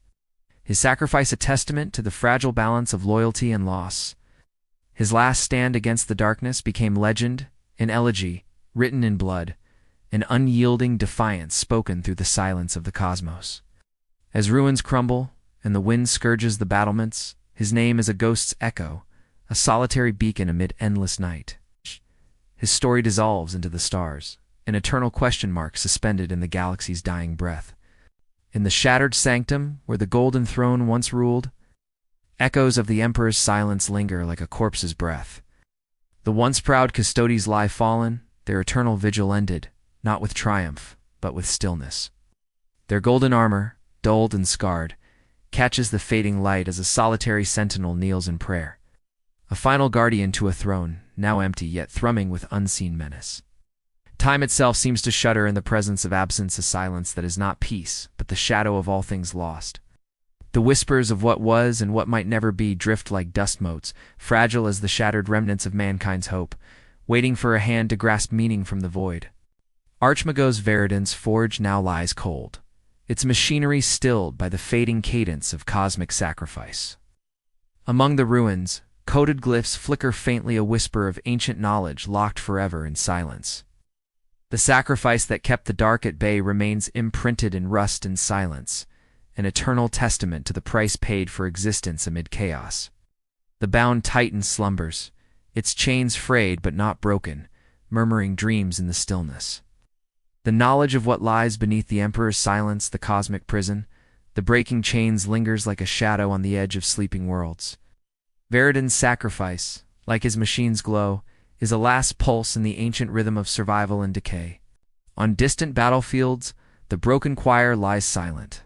His sacrifice a testament to the fragile balance of loyalty and loss. His last stand against the darkness became legend, an elegy, written in blood, an unyielding defiance spoken through the silence of the cosmos. As ruins crumble and the wind scourges the battlements, his name is a ghost's echo, a solitary beacon amid endless night. His story dissolves into the stars, an eternal question mark suspended in the galaxy's dying breath. In the shattered sanctum where the golden throne once ruled, echoes of the emperor's silence linger like a corpse's breath. The once proud custodies lie fallen, their eternal vigil ended, not with triumph, but with stillness. Their golden armor, dulled and scarred, catches the fading light as a solitary sentinel kneels in prayer. A final guardian to a throne, now empty yet thrumming with unseen menace. Time itself seems to shudder in the presence of absence, a silence that is not peace, but the shadow of all things lost. The whispers of what was and what might never be drift like dust motes, fragile as the shattered remnants of mankind's hope, waiting for a hand to grasp meaning from the void. Archmago's Veridan's forge now lies cold, its machinery stilled by the fading cadence of cosmic sacrifice. Among the ruins, coded glyphs flicker faintly, a whisper of ancient knowledge locked forever in silence. The sacrifice that kept the dark at bay remains imprinted in rust and silence, an eternal testament to the price paid for existence amid chaos. The bound titan slumbers, its chains frayed but not broken, murmuring dreams in the stillness. The knowledge of what lies beneath the Emperor's silence, the cosmic prison, the breaking chains lingers like a shadow on the edge of sleeping worlds. Veridan's sacrifice, like his machine's glow, is a last pulse in the ancient rhythm of survival and decay. On distant battlefields, the broken choir lies silent,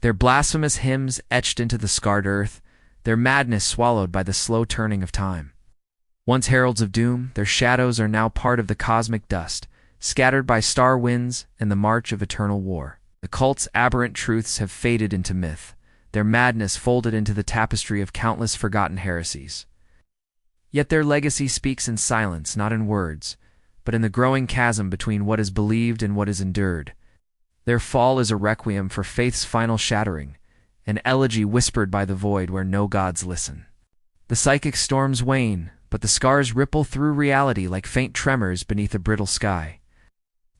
their blasphemous hymns etched into the scarred earth, their madness swallowed by the slow turning of time. Once heralds of doom, their shadows are now part of the cosmic dust, scattered by star winds and the march of eternal war. The cult's aberrant truths have faded into myth, their madness folded into the tapestry of countless forgotten heresies. Yet their legacy speaks in silence, not in words, but in the growing chasm between what is believed and what is endured. Their fall is a requiem for faith's final shattering, an elegy whispered by the void where no gods listen. The psychic storms wane, but the scars ripple through reality like faint tremors beneath a brittle sky.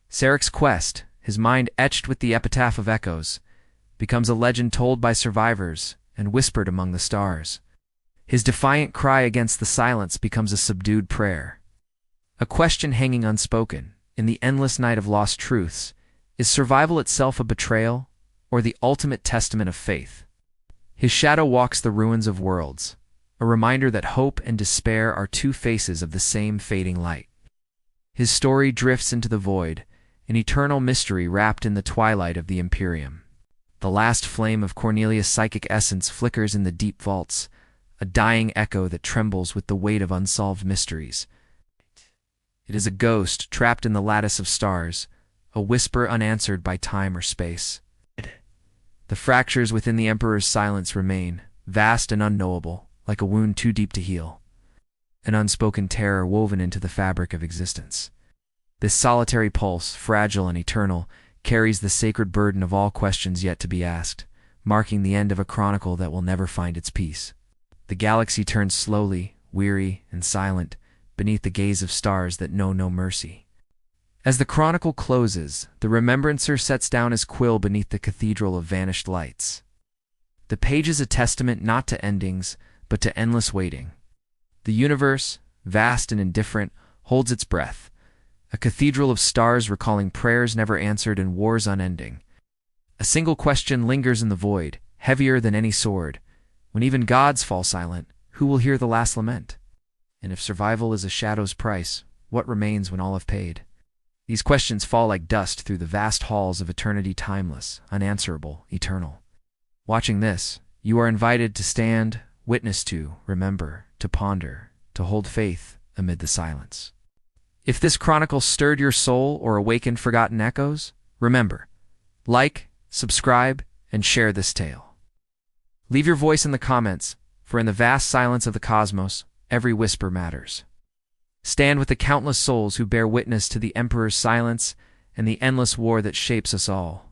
Sarek's quest, his mind etched with the epitaph of echoes, becomes a legend told by survivors and whispered among the stars. His defiant cry against the silence becomes a subdued prayer. A question hanging unspoken, in the endless night of lost truths, is survival itself a betrayal, or the ultimate testament of faith? His shadow walks the ruins of worlds, a reminder that hope and despair are two faces of the same fading light. His story drifts into the void, an eternal mystery wrapped in the twilight of the Imperium. The last flame of Cornelius' psychic essence flickers in the deep vaults, a dying echo that trembles with the weight of unsolved mysteries. It is a ghost trapped in the lattice of stars, a whisper unanswered by time or space. The fractures within the Emperor's silence remain, vast and unknowable, like a wound too deep to heal, an unspoken terror woven into the fabric of existence. This solitary pulse, fragile and eternal, carries the sacred burden of all questions yet to be asked, marking the end of a chronicle that will never find its peace. The galaxy turns slowly, weary and silent, beneath the gaze of stars that know no mercy. As the chronicle closes, the remembrancer sets down his quill beneath the cathedral of vanished lights. The page is a testament not to endings, but to endless waiting. The universe, vast and indifferent, holds its breath, a cathedral of stars recalling prayers never answered and wars unending. A single question lingers in the void, heavier than any sword. When even gods fall silent, who will hear the last lament? And if survival is a shadow's price, what remains when all have paid? These questions fall like dust through the vast halls of eternity, timeless, unanswerable, eternal. Watching this, you are invited to stand, witness to, remember, to ponder, to hold faith amid the silence. If this chronicle stirred your soul or awakened forgotten echoes, remember, like, subscribe, and share this tale. Leave your voice in the comments, for in the vast silence of the cosmos, every whisper matters. Stand with the countless souls who bear witness to the Emperor's silence and the endless war that shapes us all.